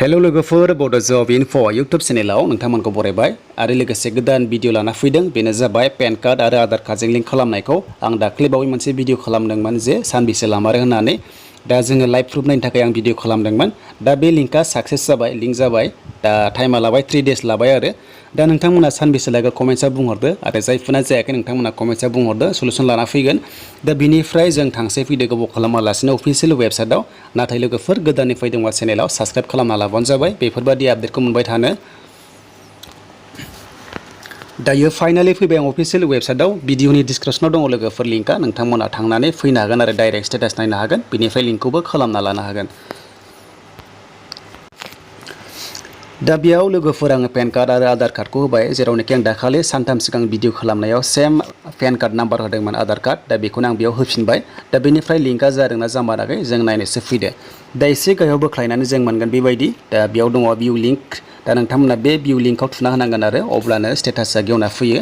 hello लोगोफोर बड' जब info YouTube चेनेलाव नोंथांमोनखौ बरायबाय आरो लोगोसे गोदान भिडिअ लाना फैदों बेनो जाबाय पेन कार्ड आरो आधार कार्डजों लिंक खालामनायखौ आं दाख्लैबावै मोनसे भिडिअ खालामदोंमोन जे सानबेसे लामारो होननानै दा जोङो लाइभ प्रुफ नायनो थाखाय आं भिडिअ खालामदोंमोन दा बे लिंकआ साक्सेस जाबाय लिंक जाबाय दा टाइमा लाबाय 3 डेज लाबाय आरो दा नोंथांमोना सानबेसे लागोन कमेन्ट्सआव बुंहरदो आरो जायफोरना जायाखै नोंथांमोना कमेन्ट्सआव बुंहरदो सलुसन लाना फैगोन दा बिनिफ्राय जों थांसै फैदो गोबाव खालामालासिनो अफिसियेल वेबसाइटआव नाथाय लोगोफोर गोदाननि फैदोंबा चेनेलाव साबस्क्राइब खालामना लाबानो जाबाय बेफोरबायदि आपडेटखौ मोनबाय थानो दायो फाइनाली फैबाय आं अफिसियेल वेबसाइटआव भिडिअनि डिसक्रिप्शनाव दङ लोगोफोर लिंकआ नोंथांमोना थांनानै फैनो हागोन आरो डाइरेक्ट स्टेटास नायनो हागोन बिनिफ्राय लिंकखौबो खालामना लानो हागोन दा बेयाव लोगोफोर आङो पेन कार्ड आरो आधार कार्डखौ होबाय जेरावनोखि आं दाखालि सानथाम सिगां भिडिअ खालामनायाव सेम पेन कार्ड नाम्बार होदोंमोन आधार कार्ड दा बेखौनो आं बेयाव होफिनबाय दा बेनिफ्राय लिंकआ जादोंना जामाराखै जों नायनोसो फैदो दा एसे गाहायाव बोख्लायनानै जों मोनगोन बेबायदि दा बेयाव दङ भिउ लिंक दा नोंथांमोना बे भिउ लिंकआव थुना होनांगोन आरो अब्लानो स्टेटासआ गेवना फैयो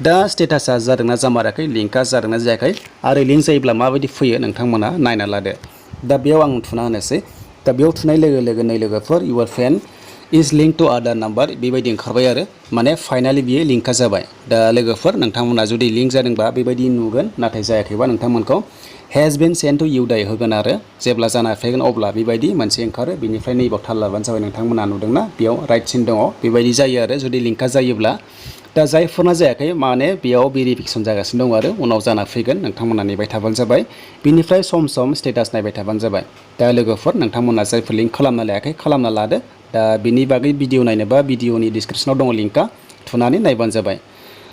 दा स्टेटासआ जादोंना जामाराखै लिंकआ जादोंना जायाखै आरो लिंक जायोब्ला माबायदि फैयो नोंथांमोना नायना लादो दा बेयाव आं थुना होनोसै दा बेयाव थुनाय लोगो लोगो नै लोगोफोर your PAN is link to Aadhaar number बेबायदि ओंखारबाय आरो माने फाइनाली बियो लिंकआ जाबाय दा लोगोफोर नोंथांमोना जुदि लिंक जादोंबा बेबायदि नुगोन नाथाय जायाखैबा नोंथांमोनखौ has been send to you दाय होगोन आरो जेब्ला जाना फैगोन अब्ला बेबायदि मोनसे ओंखारो बिनिफ्राय नैबाव थाल लाबानो जाबाय नोंथांमोना नुदोंना बेयाव राइट सिन दङ बेबायदि जायो आरो जुदि लिंकआ जायोब्ला दा जायफोरना जायाखै माने बेयाव भेरिफिकेसन जागासिनो दं आरो उनाव जाना फैगोन नोंथांमोना नेबाय थाबानो जाबाय बिनिफ्राय सम सम स्टेटास नायबाय थाबानो जाबाय दा लोगोफोर नोंथांमोना जायफोर लिंक खालामना लायाखै खालामना लादो दा बिनि बागै भिडिअ नायनोबा भिडिअनि डिसक्रिप्शनाव दङ लिंकआ थुनानै नायबानो जाबाय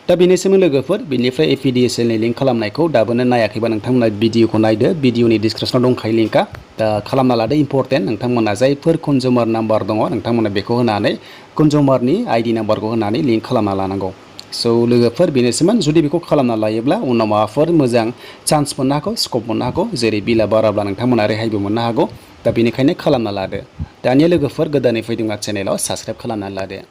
दा बेनिसिम लोगोफोर बिनिफ्राय APDCL नि लिंक खालामनायखौ दाबोनो नायाखैबा नोंथांमोना भिडिअखौ नायदो भिडिअनि डिसक्रिप्शनाव दंखायो लिंकआ दा खालामना लादो इम्पर्टेन्ट नोंथांमोना जायफोर कन्जुमार नाम्बार दङ नोंथांमोना बेखौ होनानै कन्जुमारनि आइडि नाम्बारखौ होनानै लिंक खालामना लानांगौ स' लोगोफोर बेनोसैमोन जुदि बेखौ खालामना लायोब्ला उनाव माबाफोर मोजां चान्स मोननो हागौ स्कप मोननो हागौ जेरै बिला बाराब्ला नोंथांमोना रेहायबो मोननो हागौ दा बेनिखायनो खालामना लादो दानिया लोगोफोर गोदानै फैदोंबा चेनेलाव साबस्क्राइब खालामना लादो